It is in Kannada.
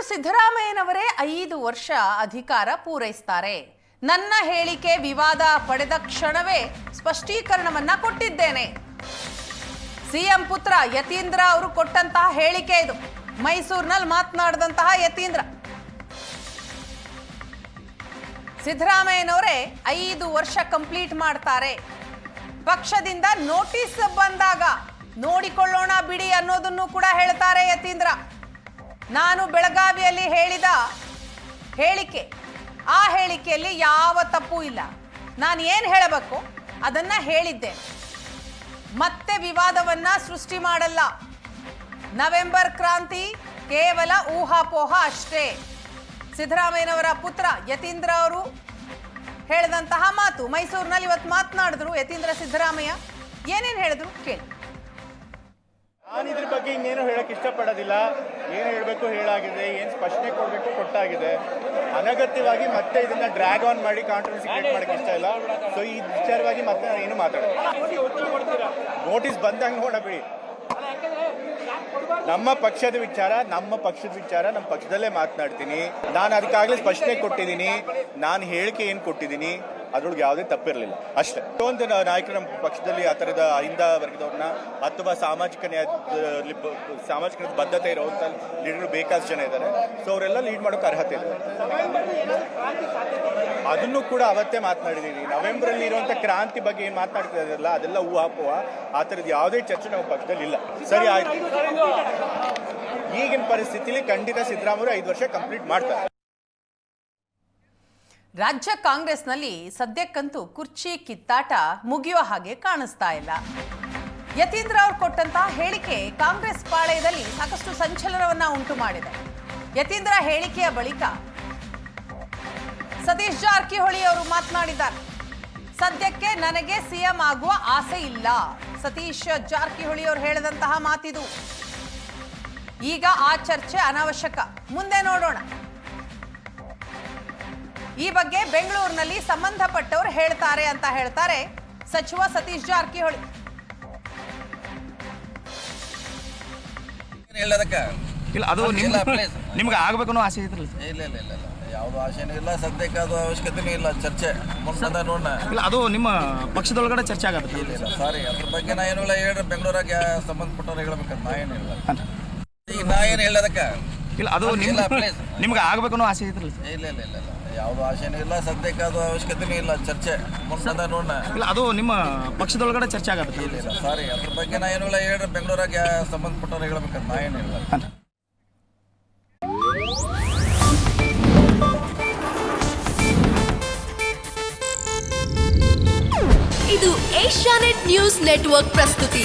ಸಿದ್ದರಾಮಯ್ಯನವರೇ 5 ವರ್ಷ ಅಧಿಕಾರ ಪೂರೈಸುತ್ತಾರೆ. ನನ್ನ ಹೇಳಿಕೆ ವಿವಾದ ಪಡೆದ ಕ್ಷಣವೇ ಸ್ಪಷ್ಟೀಕರಣವನ್ನ ಕೊಟ್ಟಿದ್ದೇನೆ. ಸಿಎಂ ಪುತ್ರ ಯತೀಂದ್ರ ಅವರು ಕೊಟ್ಟಂತಹ ಹೇಳಿಕೆ ಇದು. ಮೈಸೂರಿನಲ್ಲಿ ಮಾತನಾಡಿದಂತಹ ಯತೀಂದ್ರ, ಸಿದ್ದರಾಮಯ್ಯನವರೇ 5 ವರ್ಷ ಕಂಪ್ಲೀಟ್ ಮಾಡ್ತಾರೆ. ಪಕ್ಷದಿಂದ ನೋಟಿಸ್ ಬಂದಾಗ ನೋಡಿಕೊಳ್ಳೋಣ ಬಿಡಿ ಅನ್ನೋದನ್ನು ಕೂಡ ಹೇಳ್ತಾರೆ ಯತೀಂದ್ರ. ನಾನು ಬೆಳಗಾವಿಯಲ್ಲಿ ಹೇಳಿದ ಹೇಳಿಕೆ, ಆ ಹೇಳಿಕೆಯಲ್ಲಿ ಯಾವ ತಪ್ಪು ಇಲ್ಲ. ನಾನು ಏನು ಹೇಳಬೇಕು ಅದನ್ನ ಹೇಳಿದ್ದೆ. ಮತ್ತೆ ವಿವಾದವನ್ನ ಸೃಷ್ಟಿ ಮಾಡಲ್ಲ. ನವೆಂಬರ್ ಕ್ರಾಂತಿ ಕೇವಲ ಊಹಾಪೋಹ ಅಷ್ಟೇ. ಸಿದ್ದರಾಮಯ್ಯನವರ ಪುತ್ರ ಯತೀಂದ್ರ ಅವರು ಹೇಳಿದಂತಹ ಮಾತು. ಮೈಸೂರಿನಲ್ಲಿ ಇವತ್ತು ಮಾತನಾಡಿದ್ರು ಯತೀಂದ್ರ ಸಿದ್ದರಾಮಯ್ಯ. ಏನೇನು ಹೇಳಿದ್ರು ಕೇಳಿ. ನಾನು ಇದ್ರ ಬಗ್ಗೆ ಇನ್ನೇನು ಹೇಳಕ್ಕೆ ಇಷ್ಟಪಡೋದಿಲ್ಲ. ಏನು ಹೇಳಬೇಕು ಹೇಳಾಗಿದೆ, ಏನು ಸ್ಪಷ್ಟನೆ ಕೊಡಬೇಕು ಕೊಟ್ಟಾಗಿದೆ. ಅನಗತ್ಯವಾಗಿ ಮತ್ತೆ ಇದನ್ನ ಡ್ರ್ಯಾಗ್ ಆನ್ ಮಾಡಿ ಕಾಂಟ್ರವರ್ಸಿ ಕ್ರಿಯೇಟ್ ಮಾಡಕ್ಕೆ ಇಷ್ಟ ಇಲ್ಲ. ಸೊ ಈ ವಿಚಾರವಾಗಿ ಮತ್ತೆ ನಾನು ಏನು ಮಾತಾಡೋದು. ನೋಟಿಸ್ ಬಂದಂಗೆ ನೋಡಬೇಡಿ. ನಮ್ಮ ಪಕ್ಷದ ವಿಚಾರ ನಮ್ಮ ಪಕ್ಷದಲ್ಲೇ ಮಾತನಾಡ್ತೀನಿ. ನಾನು ಅದಕ್ಕಾಗಲೇ ಸ್ಪಷ್ಟನೆ ಕೊಟ್ಟಿದ್ದೀನಿ. ನಾನು ಹೇಳಿಕೆ ಏನು ಕೊಟ್ಟಿದ್ದೀನಿ ಅದ್ರೊಳಗೆ ಯಾವುದೇ ತಪ್ಪಿರಲಿಲ್ಲ ಅಷ್ಟೇ. ಒಂದು ನಾಯಕರು ನಮ್ಮ ಪಕ್ಷದಲ್ಲಿ ಆ ಥರದ ಅಹಿಂದ ವರ್ಗದವ್ರನ್ನ ಅಥವಾ ಸಾಮಾಜಿಕ ಬದ್ಧತೆ ಇರೋಂಥ ಲೀಡರ್ ಬೇಕಾದಷ್ಟು ಜನ ಇದ್ದಾರೆ. ಸೊ ಅವರೆಲ್ಲ ಲೀಡ್ ಮಾಡೋಕೆ ಅರ್ಹತೆ ಇದೆ. ಅದನ್ನು ಕೂಡ ಅವತ್ತೇ ಮಾತನಾಡಿದ್ದೀನಿ. ನವೆಂಬರಲ್ಲಿ ಇರುವಂಥ ಕ್ರಾಂತಿ ಬಗ್ಗೆ ಏನು ಮಾತನಾಡ್ತಾ ಇದ್ದಾರಲ್ಲ ಅದೆಲ್ಲ ಊಹಾಪೋಹ. ಆ ಥರದ್ದು ಯಾವುದೇ ಚರ್ಚೆ ನಮ್ಮ ಪಕ್ಷದಲ್ಲಿ ಇಲ್ಲ. ಸರಿ ಆಯ್ತು. ಈಗಿನ ಪರಿಸ್ಥಿತಿಲಿ ಖಂಡಿತ ಸಿದ್ದರಾಮಯ್ಯ 5 ವರ್ಷ ಕಂಪ್ಲೀಟ್ ಮಾಡ್ತಾರೆ. ರಾಜ್ಯ ಕಾಂಗ್ರೆಸ್ನಲ್ಲಿ ಸದ್ಯಕ್ಕಂತೂ ಕುರ್ಚಿ ಕಿತ್ತಾಟ ಮುಗಿಯೋ ಹಾಗೆ ಕಾಣಿಸ್ತಾ ಇಲ್ಲ. ಯತೀಂದ್ರ ಅವರು ಕೊಟ್ಟಂತಹ ಹೇಳಿಕೆ ಕಾಂಗ್ರೆಸ್ ಪಾಳೆಯದಲ್ಲಿ ಸಾಕಷ್ಟು ಸಂಚಲನವನ್ನ ಉಂಟು ಮಾಡಿದೆ. ಯತೀಂದ್ರ ಹೇಳಿಕೆಯ ಬಳಿಕ ಸತೀಶ್ ಜಾರಕಿಹೊಳಿ ಅವರು ಮಾತನಾಡಿದ್ದಾರೆ. ಸದ್ಯಕ್ಕೆ ನನಗೆ ಸಿಎಂ ಆಗುವ ಆಸೆ ಇಲ್ಲ. ಸತೀಶ್ ಜಾರಕಿಹೊಳಿ ಅವರು ಹೇಳಿದಂತಹ ಮಾತಿದು. ಈಗ ಆ ಚರ್ಚೆ ಅನಾವಶ್ಯಕ, ಮುಂದೆ ನೋಡೋಣ. ಈ ಬಗ್ಗೆ ಬೆಂಗಳೂರಿನಲ್ಲಿ ಸಂಬಂಧಪಟ್ಟವರು ಹೇಳ್ತಾರೆ ಅಂತ ಹೇಳ್ತಾರೆ ಸಚಿವ ಸತೀಶ್ ಜಾರಕಿಹೊಳಿ. ಇಲ್ಲ, ಅದು ನಿಮ್ಗೆ ಆಗ್ಬೇಕು ಅನ್ನೋ ಆಸೆ ಇದ್ರಲ್ಲ? ಇಲ್ಲ ಇಲ್ಲ ಇಲ್ಲ ಇಲ್ಲ, ಯಾವುದು ಆಸೆನೂ ಇಲ್ಲ. ಸದ್ಯಕ್ಕೆ ಅದು ಅವಶ್ಯಕತೆನೂ ಇಲ್ಲ. ಚರ್ಚೆ ಮುಂದೆ ನೋಡೋಣ. ಇಲ್ಲ, ಅದು ನಿಮ್ಮ ಪಕ್ಷದೊಳಗಡೆ ಚರ್ಚೆ ಆಗತ್ತೆ. ಇಲ್ಲ ಸಾರಿ, ಅದ್ರ ಬಗ್ಗೆ ನಾ ಏನೂ ಇಲ್ಲ. ಹೇಳ್ರಿ, ಬೆಂಗಳೂರಾಗ ಸಂಬಂಧಪಟ್ಟವ್ರು ಹೇಳ್ಬೇಕಂತ ನಾ ಏನಿಲ್ಲ. ಈಗ ನಾ ಏನು ಹೇಳೋದಕ್ಕೆ ಇಲ್ಲ, ಅದು ನಿಮ್ಗೆ ಆಗ್ಬೇಕು ಅನ್ನೋ ಆಸೆ ಇದ್ರಲ್ಲ? ಇಲ್ಲ ಇಲ್ಲ ಇಲ್ಲ ಇಲ್ಲ, ಯಾವುದು ಆಸೆನೂ ಇಲ್ಲ. ಸದ್ಯಕ್ಕೆ ಅದು ಅವಶ್ಯಕತೆನೂ ಇಲ್ಲ. ಚರ್ಚೆ ಮುಂದೆ ನೋಡೋಣ. ಇಲ್ಲ, ಅದು ನಿಮ್ಮ ಪಕ್ಷದೊಳಗಡೆ ಚರ್ಚೆ ಆಗತ್ತೆ. ಇಲ್ಲ ಇಲ್ಲ ಸಾರಿ, ಅದ್ರ ಬಗ್ಗೆ ನಾ ಏನೂ ಇಲ್ಲ. ಹೇಳ್ರಿ, ಬೆಂಗಳೂರಾಗ ಸಂಬಂಧಪಟ್ಟವ್ರು ಹೇಳ್ಬೇಕಂತ ನಾ ಏನಿಲ್ಲ. ಇದು ಏಷ್ಯಾನೆಟ್ ನ್ಯೂಸ್ ನೆಟ್ವರ್ಕ್ ಪ್ರಸ್ತುತಿ.